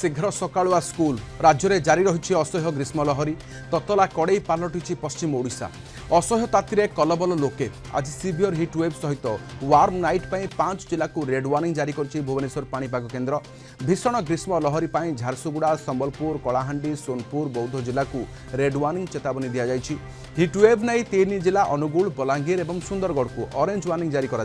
शीघ्र सकाळुआ स्कूल राज्य में जारी रही असह्य ग्रीष्म लहरी ततला कड़े पलटि पश्चिम ओडिशा असह्य ताती कलबल लोके आज सीवियर हिट वेव सहित वार्म नाइट पर 5 जिला को रेड वार्निंग जारी कर भुवनेश्वर पाणीपाग केन्द्र भीषण ग्रीष्म लहरी पर झारसुगुड़ा संबलपुर कलाहांडी सोनपुर बौद्ध जिला को रेड वार्निंग चेतावनी दी जाएगी। हिट वेव नहीं 3 जिला अनुगुल बलांगीर और सुंदरगढ़ को ऑरेंज वार्निंग जारी कर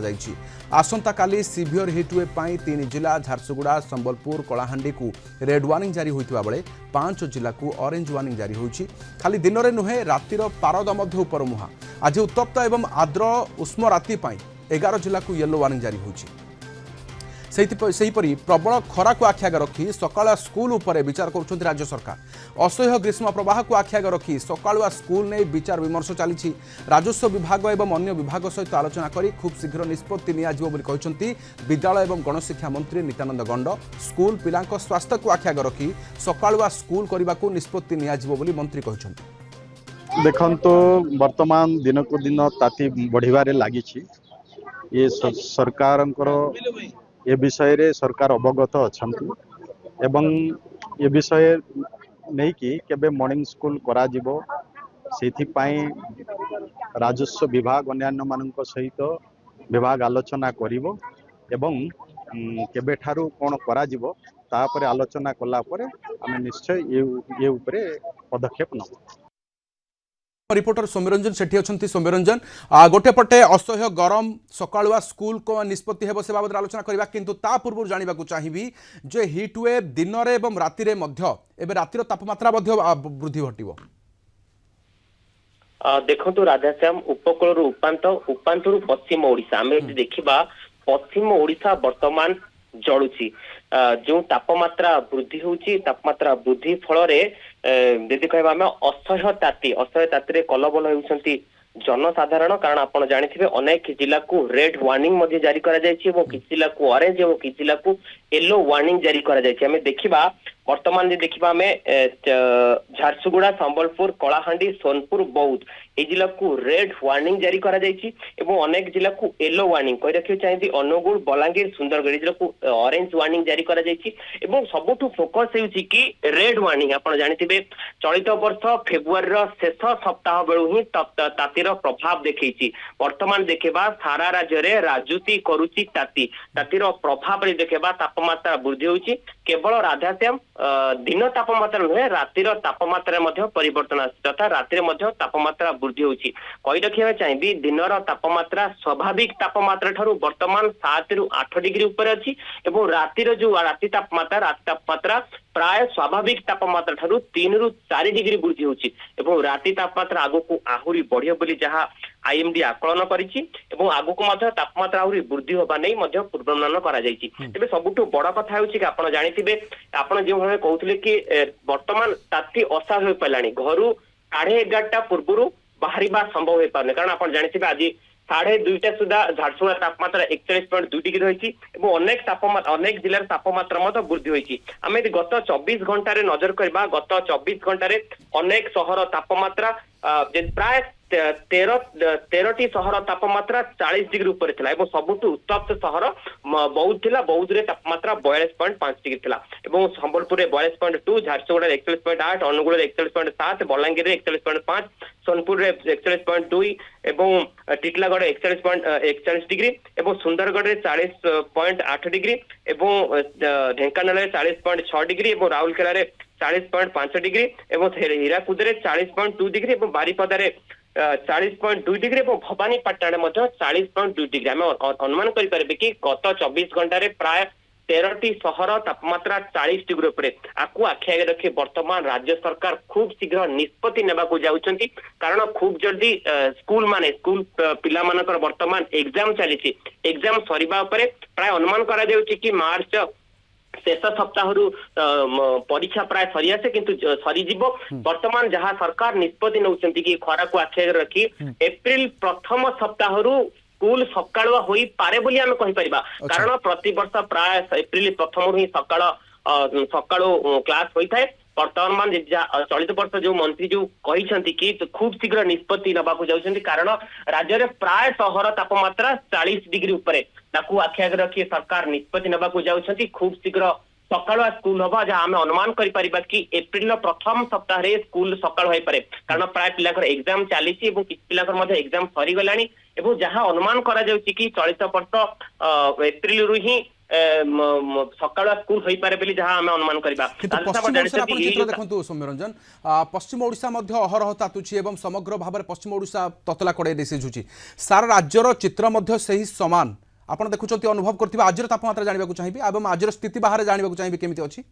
आसंता काली सीवियर हिट वेव पर 3 जिला झारसुगुड़ा संबलपुर कलाहांडी को रेड वार्निंग जारी होता बेले 5 जिला को ऑरेंज वार्निंग जारी होती खाली दिन में नुहे रातिर पारद उपर मुहा आज उत्तप्त एवं आर्द्र उष्म राति 11 जिला को येलो वार्निंग जारी होती सेहीपरि प्रबल खरा को आखि आगे रखी सकाळुआ स्कूल उपरे विचार करुछन्ति राज्य सरकार असह्य ग्रीष्म प्रवाह को आखि आगे रखी सकाळुआ स्कूल ने विचार विमर्श चली राजस्व विभाग एवं अन्य विभाग सहित आलोचना करी खूब शीघ्र निष्पत्ति नि विद्यालय एवं गणशिक्षा मंत्री नित्यानंद गंड स्कूल पिलांक स्वास्थ्य को आखि आगे रखी सकाळुआ स्कूल करने को निष्पत्ति नि मंत्री कहते देखो वर्तमान दिन को दिन ताती बढ़िबारे लागी ये सरकार ए विषय रे सरकार अवगत अच्छा एवं ये विषय नहीं कि केबे मॉर्निंग स्कूल करा जिवो सेथिपाई राजस्व विभाग अन्यान्य मानक सहित विभाग आलोचना करिवो एवं केबे ठारू कोन करा जिवो तापरे आलोचना कला परे आमे निश्चय ये उपरे पदक्षेप नबो। रिपोर्टर सौम्यरंजन सेठी अच्छा सौम्यरंजन गोटे पटे असह्य गरम सकाळुआ स्कूल को निष्पत्ति हेबो से बाबद आलोचना करबा किंतु ता पूर्व जानिबा को चाहिबी जे हिट वेव दिन रे एवं राति रे मध्य एबे रातिर तापमात्रा मध्य वृद्धि घटिबो। देखंतु राधाश्याम उपकूल उपांतरु पश्चिम ओडिशा आमे देखिबा पश्चिम ओडिशा वर्तमान जलुची जो तापमात्रा वृद्धि होची तापमात्रा वृद्धि फल यदि कहबा आमे असह्य ताती कलबल होउछंती जनसाधारण कारण आपण जानिथिबे अनेक जिला को रेड वार्निंग मध्ये जारी करा जायछि एवं किछि जिला को ऑरेंज एवं किछि जिला को येलो वार्निंग जारी करा जायछि। आमे देखिबा वर्तमान जे देखिबा आमे झारसुगुड़ा संबलपुर कलाहांडी सोनपुर बौद्ध ए जिला को रेड वार्निंग जारी करा जायछि एवं अनेक जिला को येलो वार्निंग कहि रखियो चाहिए अनुगुल बलांगीर सुंदरगढ़ जिला को ऑरेंज वार्निंग जारी करा जायछि एवं सबुठु फोकस हेउछि कि रेड वार्निंग आपण जानिथिबे चलित वर्ष फेब्रुआरी रो शेष सप्ताह बेलु ही तातीर प्रभाव देखैछि। वर्तमान देखिबा सारा राज्य रे राजूती करूछि तातीर प्रभाव रे देखिबा तापमात्रा वृद्धि होछि केवल राधाश्याम दिन तापमात्रा नुहे रातिर तापमात्रा मध्य परिवर्तन तथा रातिर मध्य तापमात्रा वृद्धि होछि। कहि रखिबा चाहिबी दिनर तापमात्रा स्वाभाविक तापमात्रा ठारू वर्तमान 7 रु 8 डिग्री ऊपर अछि एवं रातिर जो राति तापमात्रा प्राय स्वाभाविक तापमात्रा ठारू 3 रु 4 डिग्री वृद्धि होछि एवं राति तापमात्रा आगो को आहुरी बढ़ियो बोली जहा आईएमडी आकलन करिछि एवं आगो को मध्य तापमात्रा आहुरी वृद्धि होबा नै मध्य पूर्वानुमान करा जायछि। तबे सबुठु बड़ कथा होछि कि आपण जानिथिबे आपण जे भाबे कहउथिले कि वर्तमान ताती असा होय पलानी घरु 11:30 पूर्वरु बाहरिबा संभव होय पारने कारण आपण जानिथिबे आज 2:30 सुधा झारसुगुड़ा तापमात्रा 41.2 डिग्री रही अनेक जिलार तापमात्रा मत वृद्धि होती। आम गत 24 घंटा नजर करबा गत 24 घंटा अनेक सहर तापमात्रा प्राय 13टी सहर तापमात्रा 40 डिग्री ऊपर थिला एवं सबुठु उत्तप्त सहर बौद्ध थिला बौद्ध रे तापमात्रा 42.5 डिग्री थिला एवं संबलपुर रे 42.2 झारसुगुड़ा 41.8 अनुगुल रे 41.7 बलांगीर रे 41.5 सोनपुर रे 41.2 एवं टिटलागढ़ 41 डिग्री एवं सुंदरगढ़ रे 40.8 डिग्री एवं ढेंकानाल रे 40.6 डिग्री एवं राउरकेला रे 40.5 डिग्री एवं हीराकुद रे 40.2 डिग्री एवं बारिपदा रे 40.2 डिग्री और भवानीपाटना 40.2 डिग्री आम अनुमान करें कि गत 24 घंटा प्राय 13टी सहर तापमात्रा 40 डिग्री उपरे आकु आखि आगे रखी वर्तमान राज्य सरकार खूब शीघ्र निष्पत्ति नेबा को जाउछंती कारण खूब जल्दी स्कूल पिला मानकर वर्तमान एग्जाम चली एग्जाम सरीबा उपरे प्राय अनुमान करा जाउछि कि मार्च शेष सप्ताह परीक्षा प्राय सरी आसे किंतु सरीजीव वर्तमान जहाँ सरकार निष्पत्ति नौचंती कि खरा को आखि आगे रखी एप्रिल प्रथम सप्ताह स्कूल सकाळुआ होई पारे बोली आमे कहि परिबा कारण प्रति वर्ष प्राय एप्रिल प्रथम ही सकाळु क्लास होई थाए वर्तमान चलित वर्ष जो मंत्री जो कही कि खूब शीघ्र निष्पत्ति नबाकू जाउछंती कारण राज्य में प्राय सहर तापमात्रा 40 डिग्री उपरे ताकू आखि आगे रखी सरकार निष्पत्ति नबाकू जाउछंती खूब शीघ्र सकाळुआ स्कूल हम जहाँ आम अनुमान करिपरिबा कि एप्रिल प्रथम सप्ताह रे स्कूल सकाळ होई पारे कारण प्राय पिलाकर एग्जाम चली किसी पिलाकर मध्य एग्जाम सरी गलानी एवं जहाँ अनुमान करा जाउची कि चलित वर्ष एप्रिल रु ही सकाळुआ स्कूल होई पारे बोली जहाँ आम अनुमान करबा पश्चिम ओडिशा आपण चित्र देखंतु सौम्यरंजन पश्चिम ओडिशा मध्य अहरह तातुची एवं समग्र भाव में पश्चिम ओडिशा ततला कड़े सिझुची सारा राज्यर चित्र मध्य सही समान आपण देखुचंती अनुभव करथिबा आजर तापमात्रा जानिबा को चाहिबे एवं आजर स्थिति बाहर जानिबा को चाहिबे केमिति अछि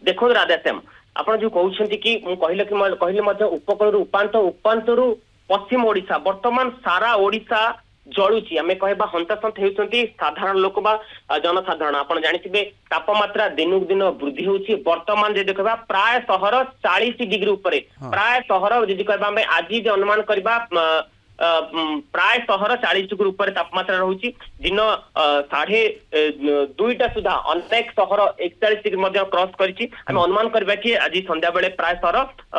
देखो राधाश्याम आपण जो कहउछंती कि मु कहले मध्य उपकूल उपांत पश्चिम ओडिशा वर्तमान सारा ओडिशा जलुची आम कहबा हंतासंत हेउछंती साधारण लोक बा जनसाधारण आपण जानिथिबे तापमात्रा दिनक दिन वृद्धि होउची वर्तमान जे देखबा प्राय शहर 40 डिग्री ऊपर प्राय शहर जे कहबा हम आज जे अनुमान करबा प्राय शहर 40 डिग्री ऊपर तापमात्रा रहुची दिन 2:30 सुधा अनेक शहर 41 डिग्री मध्य क्रॉस करिछि हम अनुमान करबा कि आज संध्या बेले प्राय शहर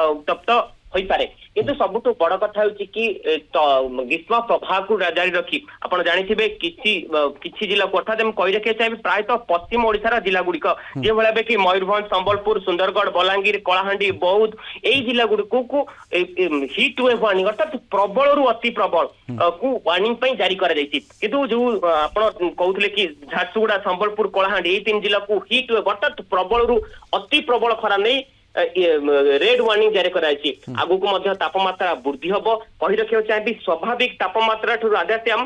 उत्तप्त होई पारे किंतु सबुठु बड़ कथा होची कि ग्रीष्म प्रभाव को जारी रखी आपण जानिथिबे किछि जिला को अर्थात हम कहि रखे चाहिए प्राय तो पश्चिम ओडिसा जिला गुड़िक जे भले कि मयूरभंज संबलपुर सुंदरगढ़ बलांगीर कलाहांडी बौद्ध एई जिला गुड़िक को हिट वेव वार्निंग अर्थात प्रबल रु अति प्रबल को वार्निंग पई जारी करा जायछि किंतु जो आपण कहउथले कि झारसुगुड़ा संबलपुर कलाहांडी एई तीन जिला को हिट वेव अर्थात प्रबल रु अति प्रबल खरा नै रेड वार्निंग जारी कराई आगु को मध्य तापमात्रा वृद्धि हम कही रखा चाहिए स्वाभाविक तापमात्रा राधाश्याम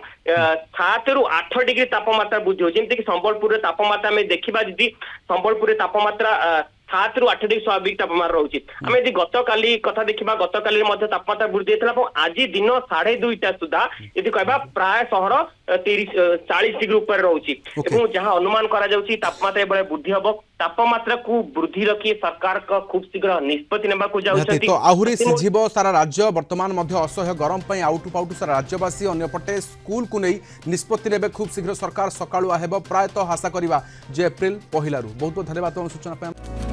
7 रु 8 डिग्री तापमात्रा वृद्धि हो जमी संबलपुर तापमात्रा में देखा जी संबलपुर तापमात्रा 7 रु 8 डिग्री स्वाभाविक तापमात्रा रोचे आम यदि गतकाली कथा देखा गतकाली तापमात्रा वृद्धि होता आज दिन 2:30 सुधा यदि कहबा प्राय शहर 40 डिग्री ऊपर रोचे जहाँ अनुमान करा जाउची तापमात्रा एबळे वृद्धि हम तापमात्रा को वृद्धि रखी सरकार का खूब शीघ्र निष्पत्ति नेबा को जाउछथि तो आहुरी सिझिबो सारा राज्य वर्तमान मध्य असह्य गरम पई आउटु पाउटु सारा राज्यवासी अन्यपटे स्कूल को नहीं निष्पत्ति नेबे खूब शीघ्र सरकार सकाळुआ हेबो प्रायतः आशा करिबा जे एप्रिल पहिला रु बहुत बहुत धन्यवाद सूचना पे।